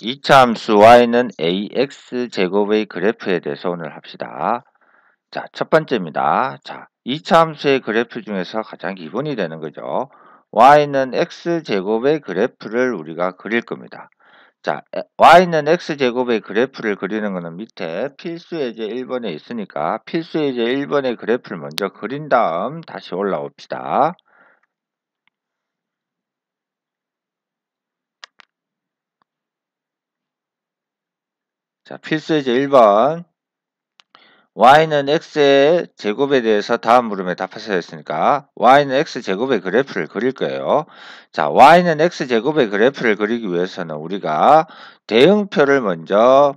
2차 함수 y는 ax제곱의 그래프에 대해서 오늘 합시다. 자, 첫 번째입니다. 자, 2차 함수의 그래프 중에서 가장 기본이 되는 거죠. y는 x제곱의 그래프를 우리가 그릴 겁니다. 자, y는 x제곱의 그래프를 그리는 것은 밑에 필수 예제 1번에 있으니까 필수 예제 1번의 그래프를 먼저 그린 다음 다시 올라옵시다. 자, 필수 예제 1번. y는 x의 제곱에 대해서 다음 물음에 답하셔야 했으니까 y는 x제곱의 그래프를 그릴 거예요. 자, y는 x제곱의 그래프를 그리기 위해서는 우리가 대응표를 먼저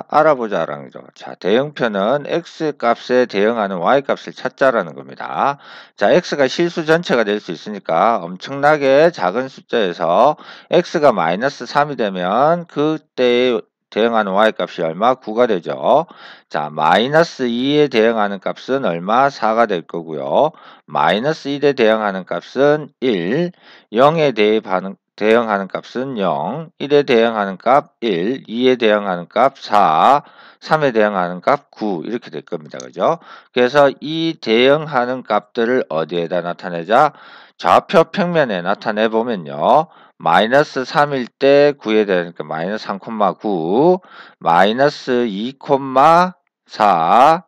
알아보자 라는 거죠. 자, 대응표는 x값에 대응하는 y값을 찾자라는 겁니다. 자, x가 실수 전체가 될 수 있으니까 엄청나게 작은 숫자에서 x가 마이너스 3이 되면 그때의 대응하는 y값이 얼마? 9가 되죠. 자, 마이너스 2에 대응하는 값은 얼마? 4가 될 거고요. 마이너스 1에 대응하는 값은 1, 0에 대응하는 값은 0, 1에 대응하는 값 1, 2에 대응하는 값 4, 3에 대응하는 값 9 이렇게 될 겁니다. 그죠? 그래서 이 대응하는 값들을 어디에다 나타내자? 좌표 평면에 나타내 보면요. 마이너스 3일 때 9에 대하니까 마이너스 3,9, 마이너스 2,4,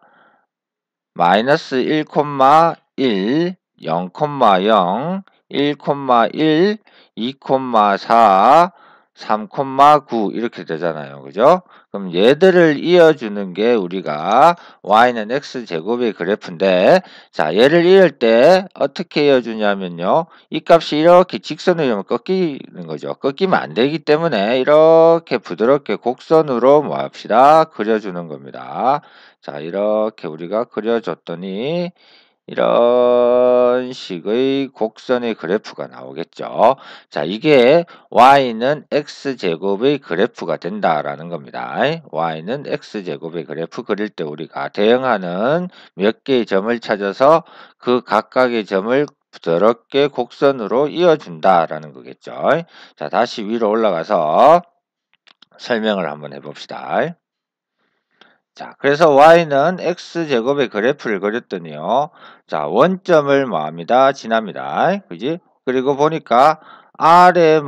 마이너스 1,1, 0,0, 1,1, 2,4, 3,9 이렇게 되잖아요. 그죠? 그럼 얘들을 이어주는 게 우리가 y는 x제곱의 그래프인데 자, 얘를 이을 때 어떻게 이어주냐면요. 이 값이 이렇게 직선으로 꺾이는 거죠. 꺾이면 안 되기 때문에 이렇게 부드럽게 곡선으로 뭐 합시다. 그려주는 겁니다. 자, 이렇게 우리가 그려줬더니 이런 식의 곡선의 그래프가 나오겠죠. 자, 이게 y는 x제곱의 그래프가 된다라는 겁니다. y는 x제곱의 그래프 그릴 때 우리가 대응하는 몇 개의 점을 찾아서 그 각각의 점을 부드럽게 곡선으로 이어준다라는 거겠죠. 자, 다시 위로 올라가서 설명을 한번 해봅시다. 자, 그래서 y는 x제곱의 그래프를 그렸더니요. 자, 원점을 뭐합니다? 지납니다. 그지? 그리고 보니까 아래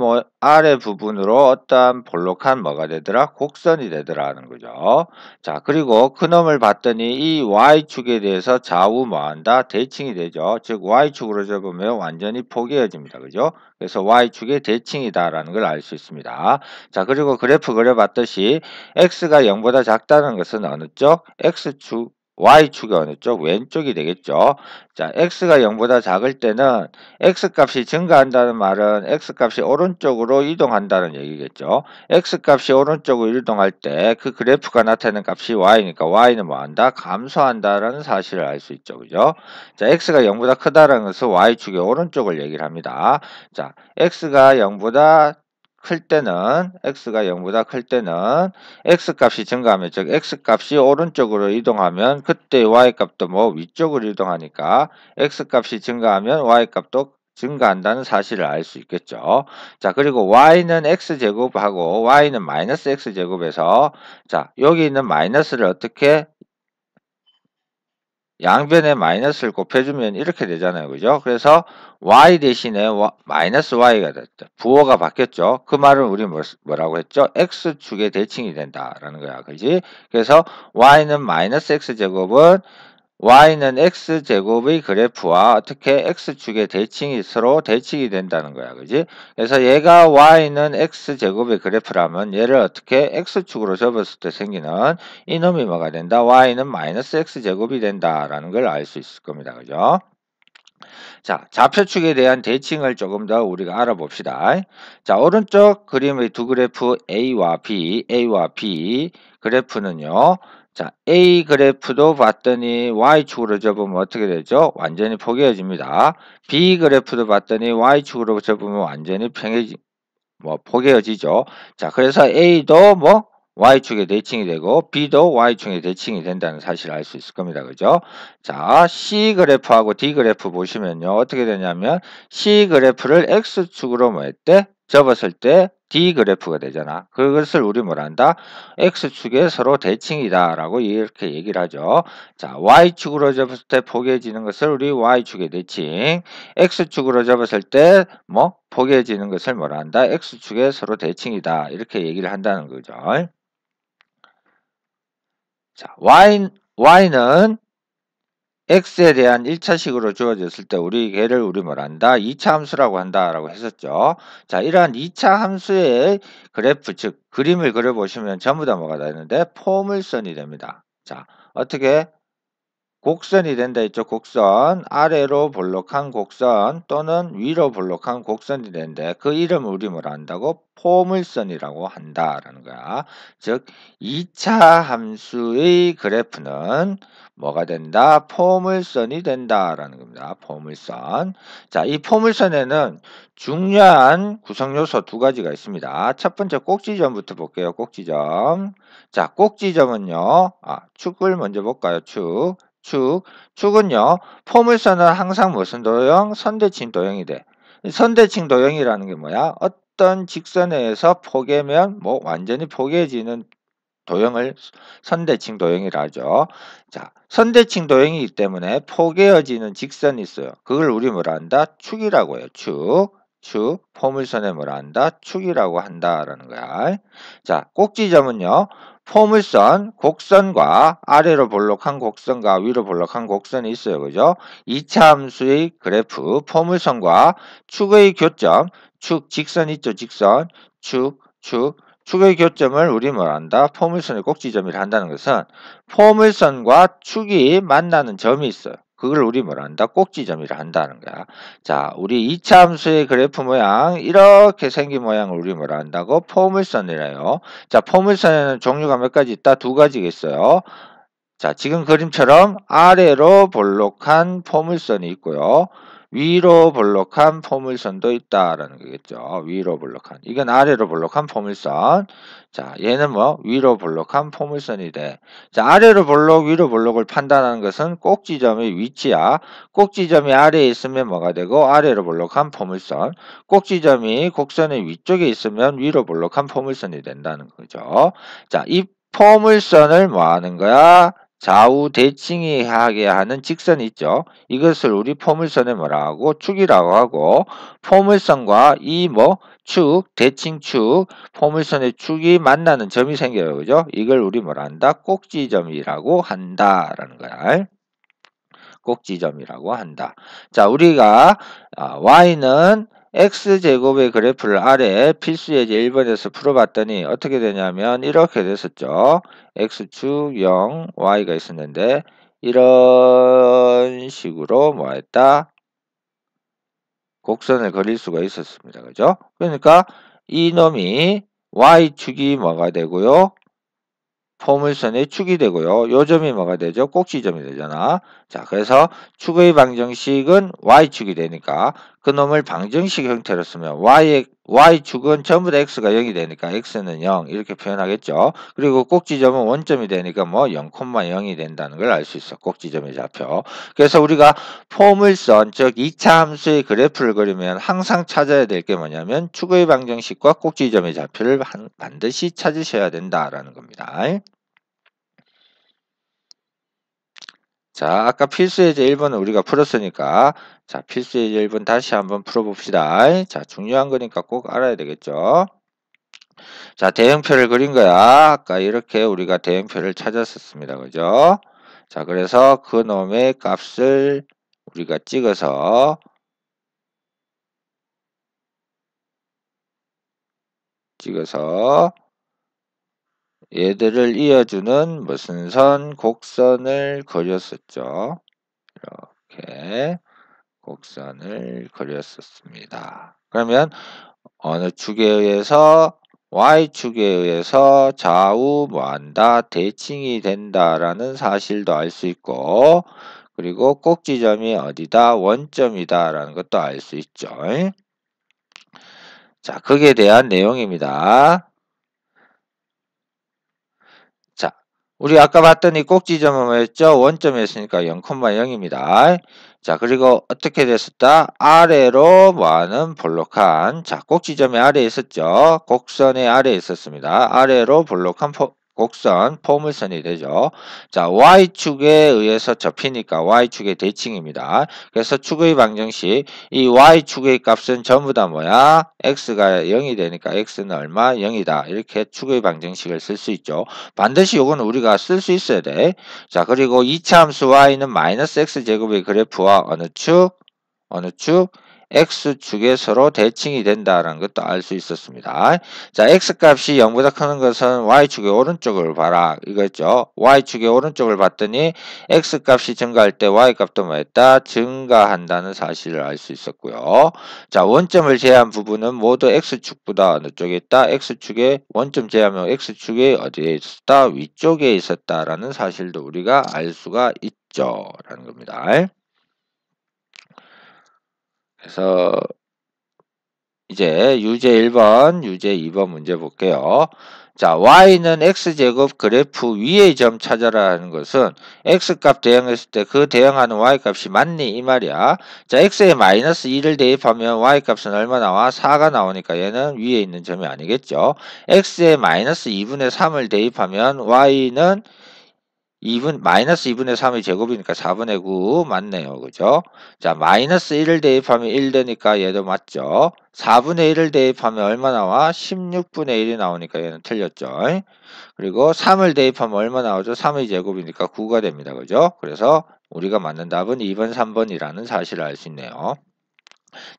부분으로 어떠한 볼록한 뭐가 되더라? 곡선이 되더라는 거죠. 자, 그리고 그놈을 봤더니 이 y축에 대해서 좌우 뭐한다? 대칭이 되죠. 즉, y축으로 접으면 완전히 포개어집니다. 그죠? 그래서 y축의 대칭이다라는 걸 알 수 있습니다. 자, 그리고 그래프 그려봤듯이 x가 0보다 작다는 것은 어느 쪽? x축, y축이 어느 쪽? 왼쪽이 되겠죠. 자, x가 0보다 작을 때는 x값이 증가한다는 말은 x값이 오른쪽으로 이동한다는 얘기겠죠. x값이 오른쪽으로 이동할 때 그 그래프가 나타내는 값이 y니까 y는 뭐한다? 감소한다라는 사실을 알 수 있죠. 그죠? 자, x가 0보다 크다는 것은 y축의 오른쪽을 얘기를 합니다. 자, x가 0보다 클 때는 x값이 증가하면 즉 x값이 오른쪽으로 이동하면 그때 y값도 뭐 위쪽으로 이동하니까 x값이 증가하면 y값도 증가한다는 사실을 알 수 있겠죠. 자, 그리고 y는 x제곱하고 y는 마이너스 x제곱에서 자, 여기 있는 마이너스를 어떻게 양변에 마이너스를 곱해주면 이렇게 되잖아요. 그죠? 그래서 y 대신에 마이너스 y가 됐다. 부호가 바뀌었죠. 그 말은 우리 뭐라고 했죠? x축의 대칭이 된다라는 거야. 그지? 그래서 y는 마이너스 x제곱은 y는 x제곱의 그래프와 어떻게 x축의 대칭이 서로 대칭이 된다는 거야. 그지? 그래서 얘가 y는 x제곱의 그래프라면 얘를 어떻게 x축으로 접었을 때 생기는 이놈이 뭐가 된다? y는 마이너스 x제곱이 된다라는 걸 알 수 있을 겁니다. 그죠? 자, 좌표축에 대한 대칭을 조금 더 우리가 알아봅시다. 자, 오른쪽 그림의 두 그래프 A와 B 그래프는요. 자, A 그래프도 봤더니 Y축으로 접으면 어떻게 되죠? 완전히 포개어집니다. B 그래프도 봤더니 Y축으로 접으면 완전히 포개어지죠. 자, 그래서 A도 Y축의 대칭이 되고 B도 Y축의 대칭이 된다는 사실을 알 수 있을 겁니다. 그죠? 자, C 그래프하고 D 그래프 보시면요. 어떻게 되냐면 C 그래프를 X축으로 뭐 했대? 접었을 때 D 그래프가 되잖아. 그것을 우리 뭐라 한다? X축의 서로 대칭이다 라고 이렇게 얘기를 하죠. 자, Y축으로 접었을 때 포개지는 것을 우리 Y축의 대칭, X축으로 접었을 때 뭐 포개지는 것을 뭐라 한다? X축의 서로 대칭이다. 이렇게 얘기를 한다는 거죠. 자, Y는 x에 대한 1차식으로 주어졌을 때 우리 걔를 우리 뭐라 한다? 2차 함수라고 한다라고 했었죠. 자, 이러한 2차 함수의 그래프, 즉 그림을 그려보시면 전부 다 뭐가 되는데 포물선이 됩니다. 자, 어떻게? 곡선이 된다 했죠. 곡선, 아래로 볼록한 곡선 또는 위로 볼록한 곡선이 되는데 그 이름을 우리 뭐라 한다고? 포물선이라고 한다라는 거야. 즉 2차 함수의 그래프는 뭐가 된다? 포물선이 된다라는 겁니다. 포물선. 자, 이 포물선에는 중요한 구성 요소 두 가지가 있습니다. 첫 번째 꼭지점부터 볼게요. 꼭지점. 자, 꼭지점은요. 축을 먼저 볼까요? 축은요, 포물선은 항상 무슨 도형? 선대칭 도형이 돼. 선대칭 도형이라는 게 뭐야? 어떤 직선에 의해서 포개면 뭐 완전히 포개지는 도형을 선대칭 도형이라 하죠. 자, 선대칭 도형이기 때문에 포개어지는 직선이 있어요. 그걸 우리 뭐라 한다? 축이라고 해요. 포물선에 뭐라 한다? 축이라고 한다라는 거야. 자, 꼭지점은요. 포물선, 곡선과 아래로 볼록한 곡선과 위로 볼록한 곡선이 있어요. 그죠? 2차 함수의 그래프, 포물선과 축의 교점, 직선 있죠? 직선, 축의 교점을 우리 뭐라 한다? 포물선의 꼭지점이라 한다는 것은 포물선과 축이 만나는 점이 있어요. 그걸 우리 뭐라 한다? 꼭지점이라 한다는 거야. 자, 우리 2차 함수의 그래프 모양, 이렇게 생긴 모양을 우리 뭐라 한다고? 포물선이래요. 자, 포물선에는 종류가 몇 가지 있다? 두 가지가 있어요. 자, 지금 그림처럼 아래로 볼록한 포물선이 있고요. 위로 볼록한 포물선도 있다라는 거겠죠. 위로 볼록한. 이건 아래로 볼록한 포물선. 자, 얘는 뭐 위로 볼록한 포물선이 돼. 자, 아래로 볼록, 위로 볼록을 판단하는 것은 꼭지점의 위치야. 꼭지점이 아래에 있으면 뭐가 되고 아래로 볼록한 포물선. 꼭지점이 곡선의 위쪽에 있으면 위로 볼록한 포물선이 된다는 거죠. 자, 이 포물선을 뭐 하는 거야? 좌우 대칭이 하게 하는 직선이 있죠. 이것을 우리 포물선에 뭐라 하고? 축이라고 하고, 포물선과 이 대칭축, 포물선의 축이 만나는 점이 생겨요. 그죠? 이걸 우리 뭐라 한다? 꼭지점이라고 한다라는 거야. 꼭지점이라고 한다. 자, 우리가 y는 x제곱의 그래프를 아래 필수 예제 1번에서 풀어봤더니 어떻게 되냐면 이렇게 됐었죠. x축 0, y가 있었는데 이런 식으로 뭐 했다? 곡선을 그릴 수가 있었습니다. 그죠? 그러니까 이놈이 y축이 뭐가 되고요? 포물선의 축이 되고요. 요 점이 뭐가 되죠? 꼭지점이 되잖아. 자, 그래서 축의 방정식은 y축이 되니까 그놈을 방정식 형태로 쓰면 y축은 전부 다 x가 0이 되니까 x는 0 이렇게 표현하겠죠. 그리고 꼭지점은 원점이 되니까 뭐 0,0이 된다는 걸 알 수 있어. 꼭지점의 좌표. 그래서 우리가 포물선, 즉 2차 함수의 그래프를 그리면 항상 찾아야 될 게 뭐냐면 축의 방정식과 꼭지점의 좌표를 반드시 찾으셔야 된다라는 겁니다. 자, 아까 필수예제 1번은 우리가 풀었으니까 자, 필수예제 1번 다시 한번 풀어봅시다. 자, 중요한 거니까 꼭 알아야 되겠죠. 자, 대형표를 그린 거야. 아까 이렇게 우리가 대형표를 찾았었습니다. 그죠? 자, 그래서 그 놈의 값을 우리가 찍어서 얘들을 이어주는 무슨 선, 곡선을 그렸었죠. 이렇게 곡선을 그렸었습니다. 그러면 어느 축에 의해서 y축에 의해서 좌우 뭐한다? 대칭이 된다라는 사실도 알 수 있고 그리고 꼭지점이 어디다? 원점이다라는 것도 알 수 있죠. 자, 거기에 대한 내용입니다. 자, 우리 아까 봤더니 꼭지점은 뭐였죠? 원점이었으니까 0,0입니다. 자, 그리고 어떻게 됐었다? 아래로 뭐하는 볼록한, 자, 꼭지점이 아래에 있었죠. 곡선의 아래에 있었습니다. 아래로 볼록한 곡선, 포물선이 되죠. 자, Y축에 의해서 접히니까 Y축의 대칭입니다. 그래서 축의 방정식, 이 Y축의 값은 전부 다 뭐야? X가 0이 되니까 X는 얼마? 0이다. 이렇게 축의 방정식을 쓸 수 있죠. 반드시 요거는 우리가 쓸 수 있어야 돼. 자, 그리고 2차 함수 Y는 마이너스 X제곱의 그래프와 어느 축? 어느 축? X축에 서로 대칭이 된다는 것도 알 수 있었습니다. 자, X값이 0보다 크는 것은 Y축의 오른쪽을 봐라. 이거죠. Y축의 오른쪽을 봤더니 X값이 증가할 때 Y값도 뭐했다? 증가한다는 사실을 알 수 있었고요. 자, 원점을 제한 부분은 모두 X축보다 어느 쪽에 있다? X축의 원점 제하면 X축의 어디에 있었다? 위쪽에 있었다라는 사실도 우리가 알 수가 있죠. 라는 겁니다. 그래서 이제 유제 1번, 유제 2번 문제 볼게요. 자, y는 x제곱 그래프 위의 점 찾아라 하는 것은 x값 대응했을 때 그 대응하는 y값이 맞니? 이 말이야. 자, x에 마이너스 2를 대입하면 y값은 얼마 나와? 4가 나오니까 얘는 위에 있는 점이 아니겠죠. x에 마이너스 2분의 3을 대입하면 y는 마이너스 2분의 3의 제곱이니까 4분의 9 맞네요. 그죠? 자, 마이너스 1을 대입하면 1 되니까 얘도 맞죠? 4분의 1을 대입하면 얼마 나와? 16분의 1이 나오니까 얘는 틀렸죠? 그리고 3을 대입하면 얼마 나오죠? 3의 제곱이니까 9가 됩니다. 그죠? 그래서 우리가 맞는 답은 2번, 3번이라는 사실을 알 수 있네요.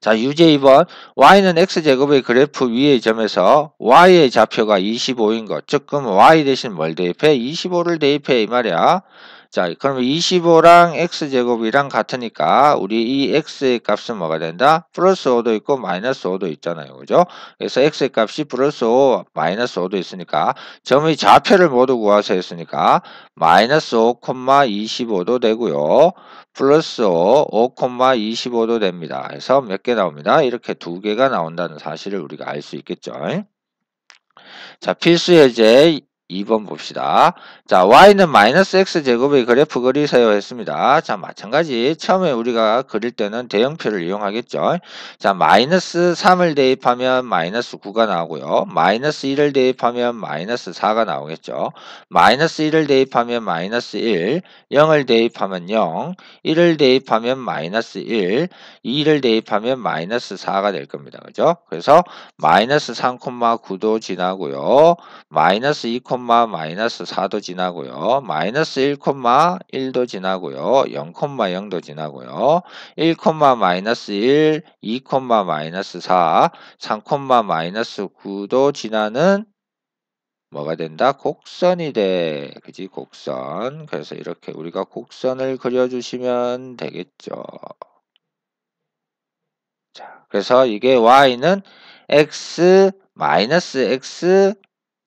자, 유제 2번. y는 x제곱의 그래프 위의 점에서 y의 좌표가 25인 것. 즉, 그럼 y 대신 뭘 대입해? 25를 대입해. 이 말이야. 자, 그러면 25랑 x제곱이랑 같으니까 우리 이 x의 값은 뭐가 된다? 플러스 5도 있고 마이너스 5도 있잖아요. 그죠? 그래서 x의 값이 플러스 5, 마이너스 5도 있으니까 점의 좌표를 모두 구하서 했으니까 마이너스 5, 25도 되고요. 플러스 5, 5,25도 됩니다. 그래서 몇 개 나옵니다. 이렇게 두 개가 나온다는 사실을 우리가 알 수 있겠죠. 자, 필수 예제 2번 봅시다. 자, y는 마이너스 x제곱의 그래프 그리세요 했습니다. 자, 마찬가지 처음에 우리가 그릴 때는 대형표를 이용하겠죠. 자, 마이너스 3을 대입하면 마이너스 9가 나오고요. 마이너스 1을 대입하면 마이너스 4가 나오겠죠. 마이너스 1을 대입하면 마이너스 1, 0을 대입하면 0, 1을 대입하면 마이너스 1, 2를 대입하면 마이너스 4가 될 겁니다. 그죠? 그래서 마이너스 3,9도 지나고요. 마이너스 2, 마이너스 4도 지나고요. 마이너스 1,1도 지나고요. 0,0도 지나고요. 1, 마이너스 1, 2, 마이너스 4, 3, 마이너스 9도 지나는 뭐가 된다? 곡선이 돼. 그지? 곡선. 그래서 이렇게 우리가 곡선을 그려주시면 되겠죠. 자, 그래서 이게 y는 x 마이너스 x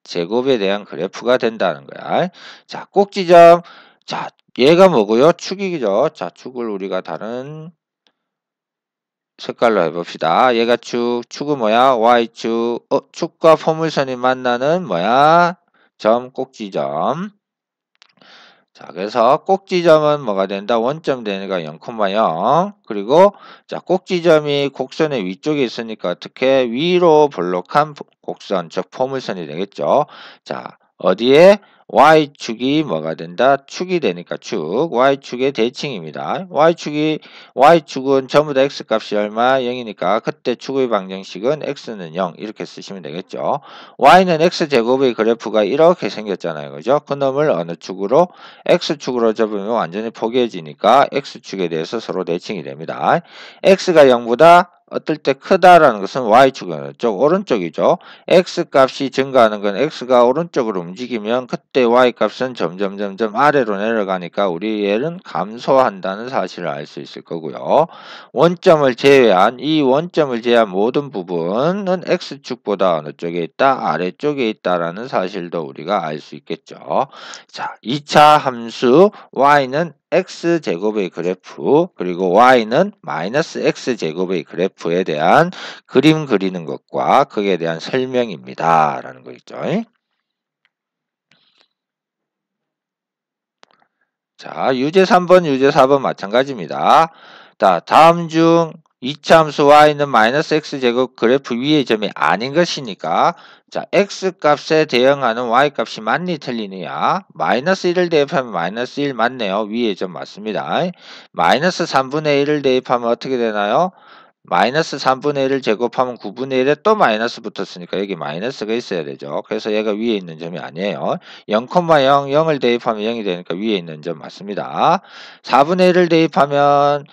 제곱에 대한 그래프가 된다는 거야. 자, 꼭지점. 자, 얘가 뭐고요? 축이죠. 자, 축을 우리가 다른 색깔로 해봅시다. 얘가 축은 뭐야? y축. 축과 포물선이 만나는 뭐야? 점, 꼭지점. 자, 그래서 꼭지점은 뭐가 된다? 원점 되니까 0,0. 그리고 자, 꼭지점이 곡선의 위쪽에 있으니까 어떻게 위로 볼록한 곡선, 즉 포물선이 되겠죠. 자, 어디에 y축이 뭐가 된다? 축이 되니까 축. y축의 대칭입니다. y축은 전부 다 x값이 얼마? 0이니까 그때 축의 방정식은 x는 0 이렇게 쓰시면 되겠죠. y는 x제곱의 그래프가 이렇게 생겼잖아요. 그죠? 그놈을 어느 축으로? x축으로 접으면 완전히 포개지니까 x축에 대해서 서로 대칭이 됩니다. x가 0보다 어떨 때 크다라는 것은 y축은 오른쪽이죠. x값이 증가하는 건 x가 오른쪽으로 움직이면 그때 y값은 점점 아래로 내려가니까 우리 얘는 감소한다는 사실을 알 수 있을 거고요. 이 원점을 제외한 모든 부분은 x축보다 어느 쪽에 있다? 아래쪽에 있다라는 사실도 우리가 알 수 있겠죠. 자, 2차 함수 y는 x제곱의 그래프 그리고 y는 마이너스 x제곱의 그래프에 대한 그림 그리는 것과 그에 대한 설명입니다. 라는 거 있죠. 자, 유제 3번, 유제 4번 마찬가지입니다. 자, 다음 중 이차함수 y는 마이너스 x제곱 그래프 위의 점이 아닌 것이니까 자, x값에 대응하는 y값이 맞니 틀리느냐? 마이너스 1을 대입하면 마이너스 1 맞네요. 위의 점 맞습니다. 마이너스 3분의 1을 대입하면 어떻게 되나요? 마이너스 3분의 1을 제곱하면 9분의 1에 또 마이너스 붙었으니까 여기 마이너스가 있어야 되죠. 그래서 얘가 위에 있는 점이 아니에요. 0,0, 0을 대입하면 0이 되니까 위에 있는 점 맞습니다. 4분의 1을 대입하면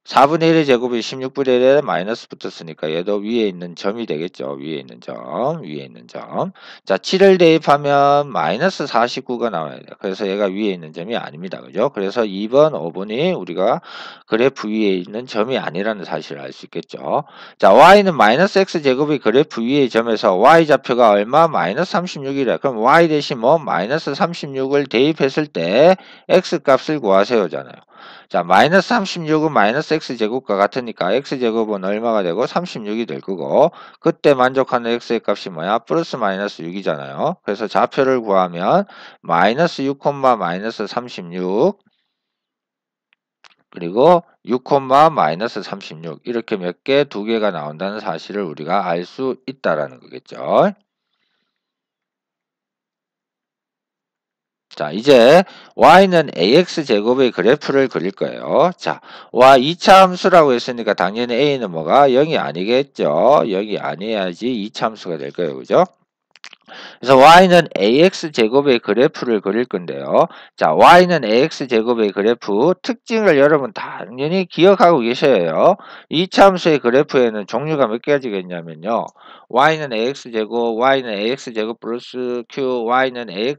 4분의 1의 제곱이 16분의 1에 마이너스 붙었으니까 얘도 위에 있는 점이 되겠죠. 위에 있는 점, 위에 있는 점. 자, 7을 대입하면 마이너스 49가 나와야 돼요. 그래서 얘가 위에 있는 점이 아닙니다. 그죠? 그래서 2번, 5번이 우리가 그래프 위에 있는 점이 아니라는 사실을 알 수 있겠죠. 자, y는 마이너스 x제곱이 그래프 위의 점에서 y좌표가 얼마? 마이너스 36이래. 그럼 y 대신 뭐? 마이너스 36을 대입했을 때 x값을 구하세요잖아요. 자, 마이너스 36은 마이너스 x제곱과 같으니까 x제곱은 얼마가 되고 36이 될 거고 그때 만족하는 x의 값이 뭐야? 플러스 마이너스 6이잖아요. 그래서 좌표를 구하면 마이너스 6, 마이너스 36 그리고 6, 마이너스 36 이렇게 몇 개? 두 개가 나온다는 사실을 우리가 알 수 있다라는 거겠죠. 자, 이제 y는 ax제곱의 그래프를 그릴 거예요. 자, y 2차 함수라고 했으니까 당연히 a는 뭐가 0이 아니겠죠. 0이 아니어야지 2차 함수가 될 거예요. 그죠? 그래서 y는 ax제곱의 그래프를 그릴 건데요. 자, y는 ax제곱의 그래프 특징을 여러분 당연히 기억하고 계셔야 해요. 2차 함수의 그래프에는 종류가 몇 가지가 있냐면요. y는 ax제곱, y는 ax제곱 플러스 q, y는 A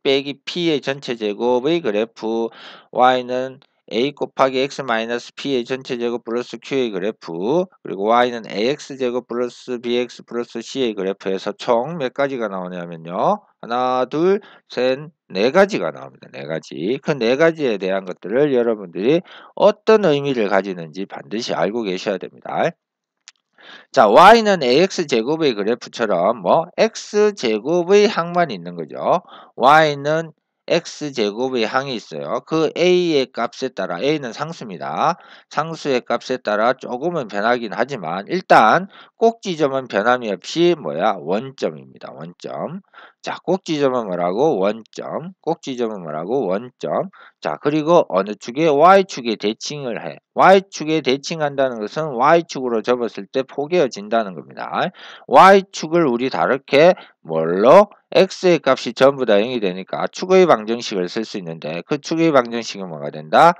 빼기 P의 전체 제곱의 그래프 y는 A 곱하기 X 마이너스 P의 전체 제곱 플러스 Q의 그래프 그리고 y는 AX 제곱 플러스 BX 플러스 C의 그래프에서 총 몇 가지가 나오냐면요. 하나, 둘, 셋, 네 가지가 나옵니다. 네 가지. 그 네 가지에 대한 것들을 여러분들이 어떤 의미를 가지는지 반드시 알고 계셔야 됩니다. 자, y는 ax제곱의 그래프처럼 뭐 x제곱의 항만 있는 거죠. y는 x제곱의 항이 있어요. 그 a의 값에 따라 a는 상수입니다. 상수의 값에 따라 조금은 변하긴 하지만 일단 꼭지점은 변함이 없이 뭐야? 원점입니다. 원점. 자, 꼭지점은 뭐라고? 원점. 꼭지점은 뭐라고? 원점. 자, 그리고 어느 축에 y축에 대칭을 해. y축에 대칭한다는 것은 y축으로 접었을 때 포개어진다는 겁니다. y축을 우리 다르게 뭘로? x의 값이 전부 다 0이 되니까 축의 방정식을 쓸 수 있는데 그 축의 방정식은 뭐가 된다?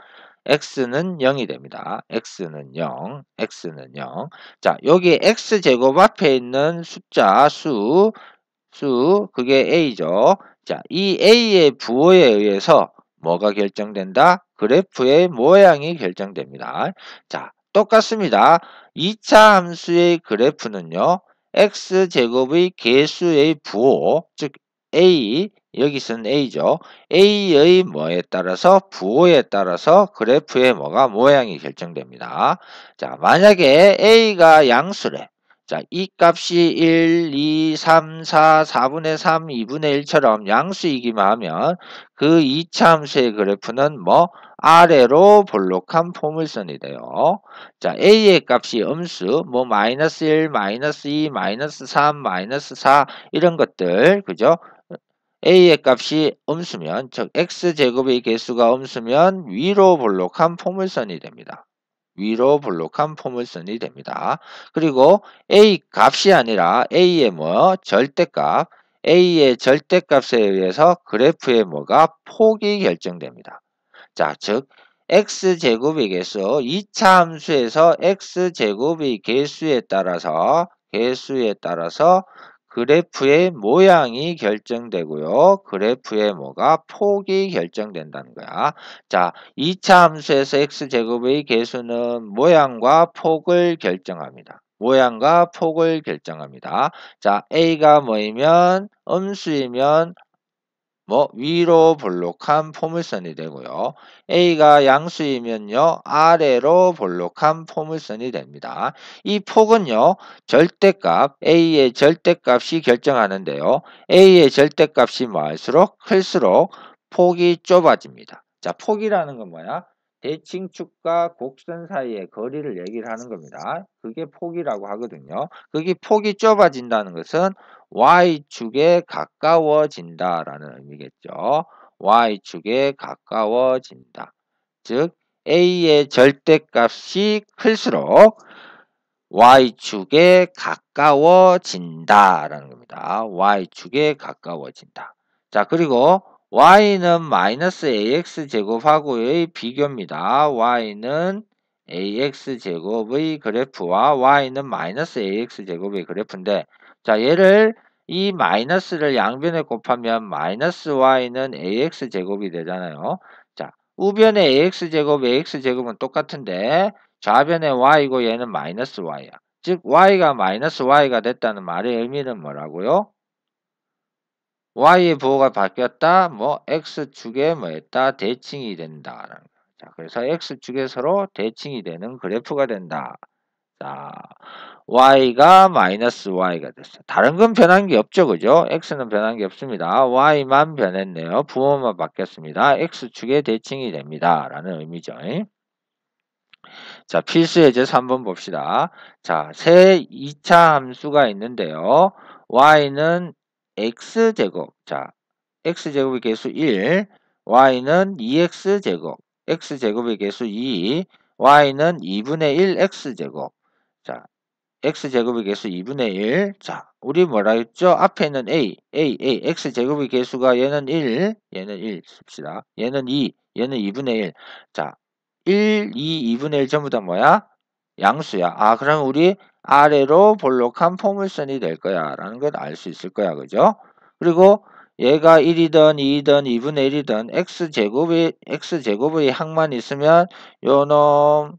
x는 0이 됩니다. x는 0, x는 0. 자, 여기 x제곱 앞에 있는 숫자, 그게 a죠. 자, 이 a의 부호에 의해서 뭐가 결정된다? 그래프의 모양이 결정됩니다. 자, 똑같습니다. 2차 함수의 그래프는요. x제곱의 개수의 부호, 즉 a, 여기서는 a죠. a의 뭐에 따라서 부호에 따라서 그래프의 뭐가 모양이 결정됩니다. 자, 만약에 a가 양수래. 자, 이 값이 1, 2, 3, 4, 4분의 3, 2분의 1처럼 양수이기만 하면 그 2차 함수의 그래프는 뭐 아래로 볼록한 포물선이 돼요. 자, a의 값이 음수, 뭐 마이너스 1, 마이너스 2, 마이너스 3, 마이너스 4 이런 것들, 그죠? a의 값이 음수면, 즉 x제곱의 개수가 음수면 위로 볼록한 포물선이 됩니다. 위로 볼록한 포물선이 됩니다. 그리고 a 값이 아니라 a의 뭐 절대값, a의 절대값에 의해서 그래프의 뭐가 폭이 결정됩니다. 자, 즉 x제곱의 개수, 2차 함수에서 x제곱의 개수에 따라서 그래프의 모양이 결정되고요. 그래프의 뭐가 폭이 결정된다는 거야. 자, 2차 함수에서 x제곱의 개수는 모양과 폭을 결정합니다. 모양과 폭을 결정합니다. 자, a가 뭐이면 음수이면 뭐 위로 볼록한 포물선이 되고요. a가 양수이면요. 아래로 볼록한 포물선이 됩니다. 이 폭은요. 절대값, a의 절대값이 결정하는데요. a의 절대값이 뭐할수록 클수록 폭이 좁아집니다. 자, 폭이라는 건 뭐야? 대칭축과 곡선 사이의 거리를 얘기를 하는 겁니다. 그게 폭이라고 하거든요. 그게 폭이 좁아진다는 것은 y축에 가까워진다라는 의미겠죠. y축에 가까워진다. 즉 a의 절대값이 클수록 y축에 가까워진다라는 겁니다. y축에 가까워진다. 자, 그리고 y는 마이너스 ax 제곱하고의 비교입니다. y는 ax 제곱의 그래프와 y는 마이너스 ax 제곱의 그래프인데, 자, 얘를 이 마이너스를 양변에 곱하면 마이너스 y는 ax 제곱이 되잖아요. 자, 우변의 ax 제곱은 똑같은데 좌변의 y고 얘는 마이너스 y야. 즉 y가 마이너스 y가 됐다는 말의 의미는 뭐라고요? y의 부호가 바뀌었다. 뭐 x축에 뭐 했다. 대칭이 된다라는 거. 자, 그래서 x축에 서로 대칭이 되는 그래프가 된다. 자, y가 마이너스 y가 됐어. 다른 건 변한 게 없죠. 그죠? x는 변한 게 없습니다. y만 변했네요. 부호만 바뀌었습니다. x축에 대칭이 됩니다. 라는 의미죠. 자, 필수 예제 3번 봅시다. 자, 세 2차 함수가 있는데요. y는 x제곱. 자, x제곱의 개수 1, y는 2x제곱, x제곱의 개수 2, y는 2분의 1 x제곱. 자, x제곱의 개수 2분의 1. 자, 우리 뭐라 했죠? 앞에 있는 a, x제곱의 개수가 얘는 1, 얘는 1 씁시다. 얘는 2, 얘는 2분의 1. 자, 1, 2, 2분의 1 전부 다 뭐야? 양수야. 아, 그러면 우리 아래로 볼록한 포물선이 될 거야. 라는 걸 알 수 있을 거야. 그죠? 그리고 얘가 1이든 2이든 2분의 1이든 x제곱의 항만 있으면 요놈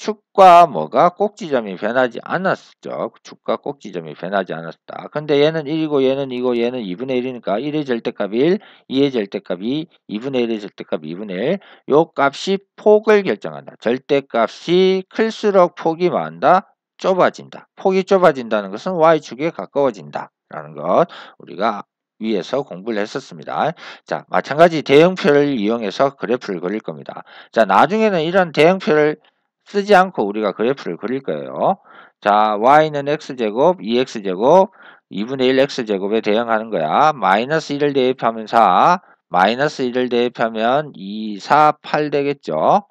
축과 뭐가 꼭지점이 변하지 않았죠. 축과 꼭지점이 변하지 않았다. 근데 얘는 1이고 얘는 2고 얘는 2분의 1이니까 1의 절대값 1, 2의 절대값 2, 2분의 1의 절대값 2분의 1. 요 값이 폭을 결정한다. 절대값이 클수록 폭이 많다. 좁아진다. 폭이 좁아진다는 것은 y축에 가까워진다. 라는 것 우리가 위에서 공부를 했었습니다. 자, 마찬가지 대형표를 이용해서 그래프를 그릴 겁니다. 자, 나중에는 이런 대형표를 쓰지 않고 우리가 그래프를 그릴 거예요. 자, y는 x제곱, 2x제곱, 2분의 1 x제곱에 대응하는 거야. 마이너스 1을 대입하면 4, 마이너스 1을 대입하면 2, 4, 8 되겠죠.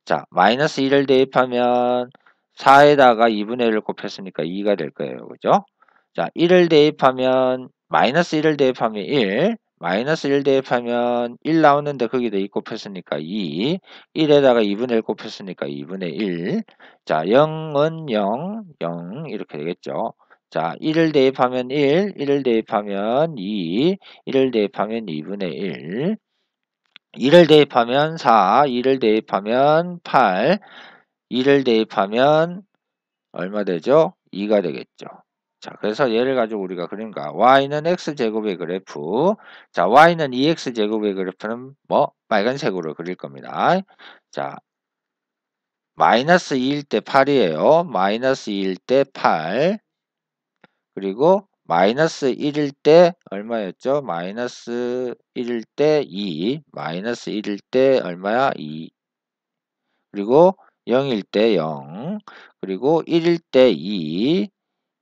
자, 마이너스 1을 대입하면 4에다가 2분의 1을 곱했으니까 2가 될 거예요. 그죠? 자, 1을 대입하면, 마이너스 1을 대입하면 1, 마이너스 1 대입하면 1 나오는데 거기다 2 곱했으니까 2, 1에다가 2분의 1 곱했으니까 2분의 1. 자, 0은 0, 0 이렇게 되겠죠. 자, 1을 대입하면 1, 1을 대입하면 2, 1을 대입하면 2분의 1, 2를 대입하면 4, 2를 대입하면 8, 2를 대입하면 얼마 되죠? 2가 되겠죠. 자, 그래서 얘를 가지고 우리가 그린가? y는 x제곱의 그래프. 자, y는 2x제곱의 그래프는 뭐? 빨간색으로 그릴 겁니다. 자, 마이너스 2일 때 8이에요. 마이너스 2일 때 8. 그리고 마이너스 1일 때 얼마였죠? 마이너스 1일 때 2. 마이너스 1일 때 얼마야? 2. 그리고 0일 때 0. 그리고 1일 때 2.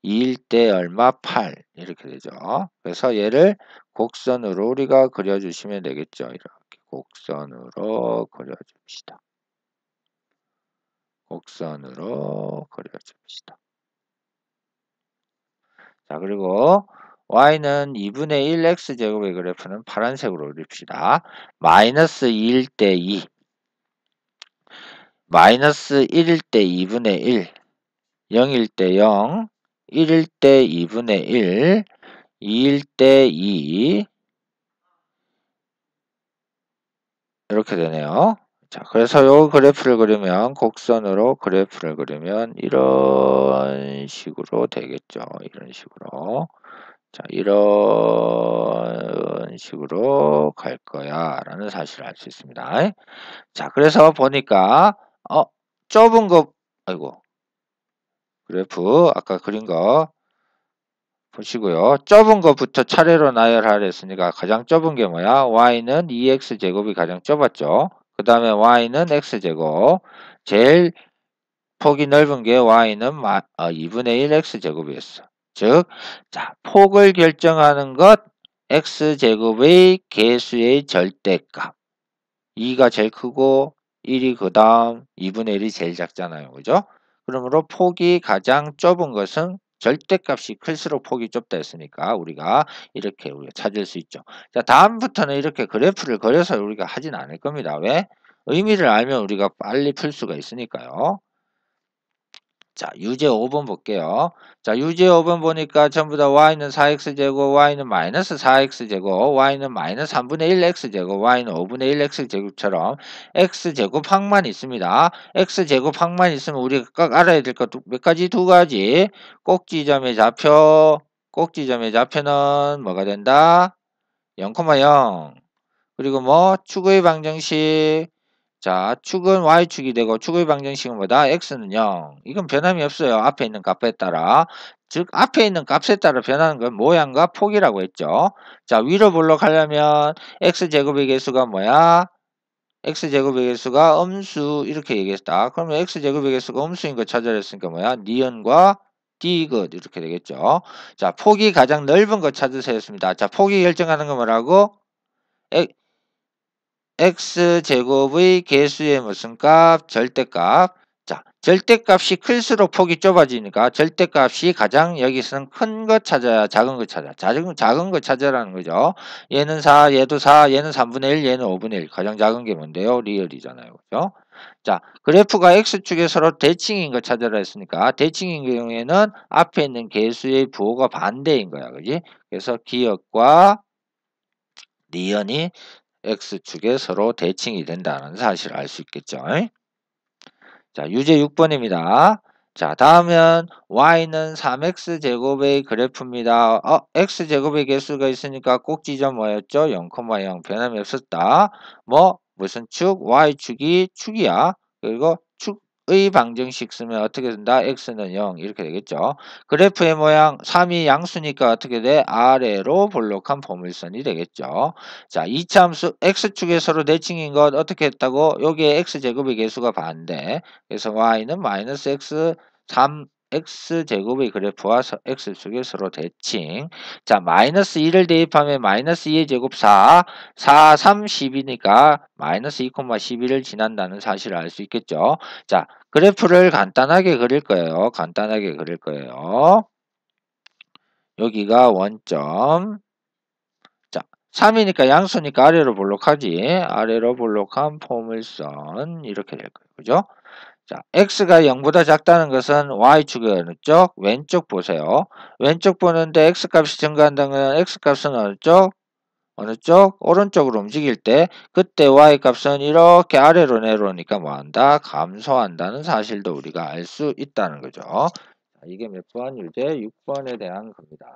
2일 때 얼마? 8 이렇게 되죠. 그래서 얘를 곡선으로 우리가 그려주시면 되겠죠. 이렇게 곡선으로 그려줍시다. 곡선으로 그려줍시다. 자, 그리고 y는 2분의 1 x제곱의 그래프는 파란색으로 그립시다. 마이너스 2일 때 2, 마이너스 1일 때 2분의 1, 0일 때 0, 1일 때 2분의 1, 2일 때 2, 이렇게 되네요. 자, 그래서 요 그래프를 그리면 곡선으로 그래프를 그리면 이런 식으로 되겠죠. 이런 식으로. 자, 이런 식으로 갈 거야 라는 사실을 알 수 있습니다. 자, 그래서 보니까 좁은 거 아이고 그래프 아까 그린 거 보시고요. 좁은 것부터 차례로 나열하라 했으니까 가장 좁은 게 뭐야? y는 2x제곱이 가장 좁았죠. 그 다음에 y는 x제곱. 제일 폭이 넓은 게 y는 2분의 1 x제곱이었어. 즉, 자, 폭을 결정하는 것 x제곱의 개수의 절대값. 2가 제일 크고 1이 그 다음 2분의 1이 제일 작잖아요. 그죠? 그러므로 폭이 가장 좁은 것은 절대값이 클수록 폭이 좁다 했으니까 우리가 이렇게 우리가 찾을 수 있죠. 자, 다음부터는 이렇게 그래프를 그려서 우리가 하진 않을 겁니다. 왜? 의미를 알면 우리가 빨리 풀 수가 있으니까요. 자, 유제 5번 볼게요. 자, 유제 5번 보니까 전부 다 y는 4x제곱, y는 마이너스 4x제곱, y는 마이너스 3분의 1x제곱, y는 5분의 1x제곱처럼 x제곱항만 있습니다. x제곱항만 있으면 우리가 꼭 알아야 될 것 몇 가지? 두 가지. 꼭지점의 좌표, 꼭지점의 좌표는 뭐가 된다? 0,0. 그리고 뭐 축의 방정식. 자, 축은 y축이 되고 축의 방정식은 뭐다? x는 0. 이건 변함이 없어요. 앞에 있는 값에 따라. 즉 앞에 있는 값에 따라 변하는 건 모양과 폭이라고 했죠. 자, 위로 볼록하려면 x제곱의 개수가 뭐야? x제곱의 개수가 음수 이렇게 얘기했다. 그러면 x제곱의 개수가 음수인 거 찾아야 했으니까 뭐야? 니은과 디귿 이렇게 되겠죠. 자, 폭이 가장 넓은 거 찾으세요 했습니다. 자, 폭이 결정하는 건 뭐라고? x제곱의 개수의 무슨 값? 절대값. 자, 절대값이 클수록 폭이 좁아지니까 절대값이 가장 여기서는 큰 거 찾아야 작은 거 찾아. 작은 거 찾아라는 거죠. 얘는 4, 얘도 4, 얘는 3분의 1, 얘는 5분의 1. 가장 작은 게 뭔데요? 리얼이잖아요. 그죠? 자, 그래프가 x축에 서로 대칭인 거 찾아라 했으니까 대칭인 경우에는 앞에 있는 개수의 부호가 반대인 거야. 그지? 그래서 기역과 니은이 x축에 서로 대칭이 된다는 사실을 알 수 있겠죠. 자, 유제 6번입니다. 자, 다음은 y는 3x제곱의 그래프입니다. x제곱의 개수가 있으니까 꼭지점 뭐였죠? 0,0 변함이 없었다. 무슨 축? y축이 축이야. 그리고 축의 방정식 쓰면 어떻게 된다? x는 0 이렇게 되겠죠. 그래프의 모양 3이 양수니까 어떻게 돼? 아래로 볼록한 포물선이 되겠죠. 자, 이차함수 x축에 서로 대칭인 것 어떻게 했다고? 여기에 x제곱의 개수가 반대. 그래서 y는 마이너스 x 3x제곱의 그래프와 x축에 서로 대칭. 자, 마이너스 2를 대입하면 마이너스 2의 제곱 4, 4, 3, 10이니까 마이너스 2,11을 지난다는 사실을 알 수 있겠죠. 자, 그래프를 간단하게 그릴 거예요. 간단하게 그릴 거예요. 여기가 원점. 자, 3이니까 양수니까 아래로 볼록하지. 아래로 볼록한 포물선 이렇게 될 거예요. 그죠? 자, x가 0보다 작다는 것은 y축의 어느 쪽? 왼쪽 보세요. 왼쪽 보는데 x값이 증가한다는 건 x값은 어느 쪽? 어느 쪽? 오른쪽으로 움직일 때 그때 y값은 이렇게 아래로 내려오니까 뭐한다? 감소한다는 사실도 우리가 알 수 있다는 거죠. 자, 이게 몇 번? 유제 6번에 대한 겁니다.